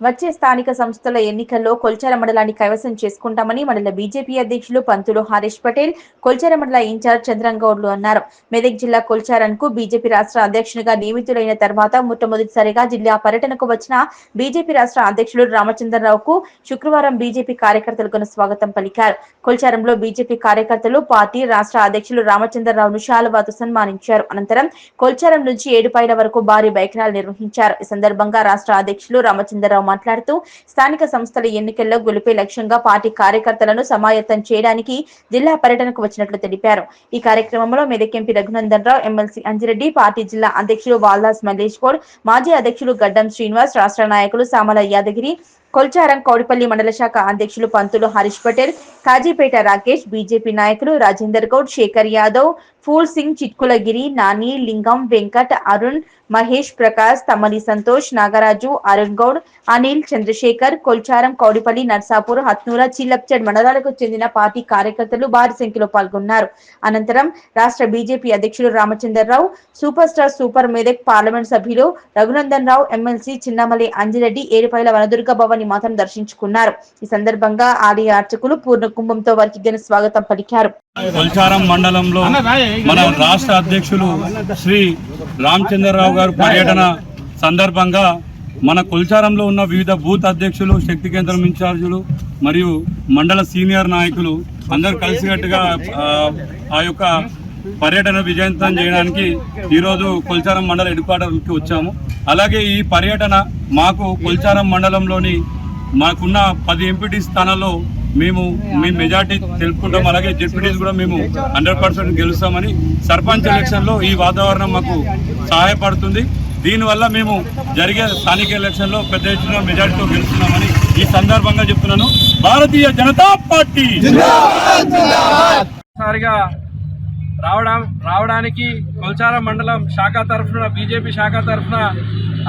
వచ్చే స్థానిక సంస్థల ఎన్నికల్లో కొల్చార మండలాన్ని కైవసం చేసుకుంటామని మండల బీజేపీ అధ్యక్షులు పంతులు హరీష్ పటేల్, కొల్చార మండల ఇన్ఛార్జ్ చంద్రంగౌడ్లు అన్నారు. మెదక్ జిల్లా కొల్చారంకు బీజేపీ రాష్ట్ర అధ్యక్షునిగా నియమితులైన తర్వాత మొట్టమొదటిసారిగా జిల్లా పర్యటనకు వచ్చిన బీజేపీ రాష్ట్ర అధ్యక్షులు రామచంద్రరావుకు శుక్రవారం బీజేపీ కార్యకర్తలు ఘన స్వాగతం పలికారు. కొల్చారంలో బీజేపీ కార్యకర్తలు పార్టీ రాష్ట్ర అధ్యక్షులు రామచంద్రరావును శాలువాతో సన్మానించారు. అనంతరం కొల్చారం నుంచి ఏడుపాయల వరకు భారీ బైక్ ర్యాలీ నిర్వహించారు. ఈ సందర్భంగా రాష్ట్ర అధ్యక్షులు రామచంద్రరావు మాట్లాడుతూ స్థానిక సంస్థల ఎన్నికల్లో గెలుపే లక్ష్యంగా పార్టీ కార్యకర్తలను సమాయత్తం చేయడానికి జిల్లా పర్యటనకు వచ్చినట్లు తెలిపారు. ఈ కార్యక్రమంలో Medak MP Raghunandan Rao, MLC Anji Reddy, party జిల్లా అధ్యక్షులు వాల్దాస్ మల్లేష్ గౌడ్, మాజీ అధ్యక్షులు గడ్డం శ్రీనివాస్, రాష్ట్ర నాయకులు సామల యాదగిరి, కొల్చారం కౌడిపల్లి మండల శాఖ అధ్యక్షులు పంతులు హరీష్ పటేల్, కాజీపేట రాకేష్, బీజేపీ నాయకులు రాజేందర్ గౌడ్, శేఖర్ యాదవ్, ఫూల్ సింగ్, చిట్కులగిరి, నాని, లింగం, వెంకట్, అరుణ్, మహేష్, ప్రకాష్, తమ్మలి సంతోష్, నాగరాజు, అరుణ్ గౌడ్, అనిల్, చంద్రశేఖర్, కొల్చారం, కౌడిపల్లి, నర్సాపూర్, హత్నూర, చిల్లప్చడ్ మండలాలకు చెందిన పార్టీ కార్యకర్తలు భారీ సంఖ్యలో పాల్గొన్నారు. అనంతరం రాష్ట్ర బీజేపీ అధ్యక్షులు Ramachandra Rao, super star super Medak parliament సభ్యులు రఘునందన్ రావు, ఎమ్మెల్సీ చిన్నమలి అంజిరెడ్డి, ఏడుపాయల వనదుర్గ భవని మాత్రం దర్శించుకున్నారు. ఈ సందర్భంగా ఆలయ అర్చకులు పూర్ణ కుంభంతో వారికి ఘన స్వాగతం పలికారు. కొల్చారం మండలంలో మన రాష్ట్ర అధ్యక్షులు శ్రీ రామచంద్రరావు గారు పర్యటన సందర్భంగా మన కొల్చారంలో ఉన్న వివిధ బూత్ అధ్యక్షులు, శక్తి కేంద్రం ఇన్ఛార్జీలు మరియు మండల సీనియర్ నాయకులు అందరూ కలిసికట్టుగా ఆ యొక్క పర్యటన విజయవంతం చేయడానికి ఈరోజు కొల్చారం మండల హెడ్ క్వార్టర్కి వచ్చాము. అలాగే ఈ పర్యటన మాకు కొల్చారం మండలంలోని మాకున్న 10 ఎంపీటీ స్థానాల్లో మేము మెజార్టీ తెలుపుకుంటాం. అలాగే జెడ్పీటీస్ కూడా మేము 100% గెలుస్తామని, సర్పంచ్ ఎలక్షన్లో ఈ వాతావరణం మాకు సహాయపడుతుంది. దీనివల్ల మేము జరిగే స్థానిక ఎలక్షన్లో పెద్ద ఎత్తున మెజార్టీతో గెలుస్తున్నామని ఈ సందర్భంగా చెప్తున్నాను. భారతీయ జనతా పార్టీ రావడానికి కొల్చారం మండలం శాఖ తరఫున, బీజేపీ శాఖ తరఫున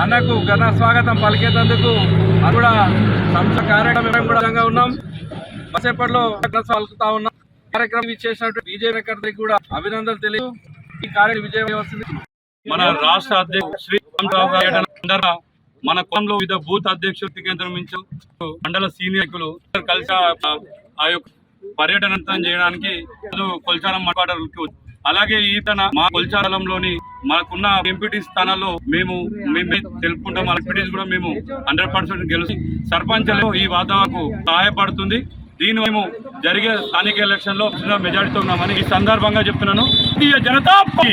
అన్నకు ఘన స్వాగతం పలికేందుకు కూడా సంస్థ కార్యక్రమం కూడా ఉన్నాం. కాసేపట్లో పలుకుతా ఉన్నాం. కార్యక్రమం ఇచ్చేసినట్టు బీజేపీ కార్యకర్తలకు కూడా అభినందనలు తెలియదు. ఈ కార్యక్రమం విజయం వస్తుంది. మన రాష్ట్ర అధ్యక్షుడు శ్రీ రామరావు గారు మన కులంలో వివిధ బూత్ అధ్యక్షులు, కేంద్రం నుంచి మండల సీనియర్లు కలిసి ఆ యొక్క పర్యటన చేయడానికి కొల్చారం మండలానికి. అలాగే ఈ మా కొల్చారంలోని మనకున్న ఎంపీటీ స్థానాల్లో మేము తెలుపుకుంటాం. ఎంపీటీస్ కూడా మేము 100% గెలిచి సర్పంచ్లో ఈ వాతావరణకు సహాయపడుతుంది. దీని మేము జరిగే స్థానిక ఎలక్షన్ లో మెజారిటీతో ఉన్నామని ఈ సందర్భంగా చెప్తున్నాను. భారతీయ జనతా పార్టీ.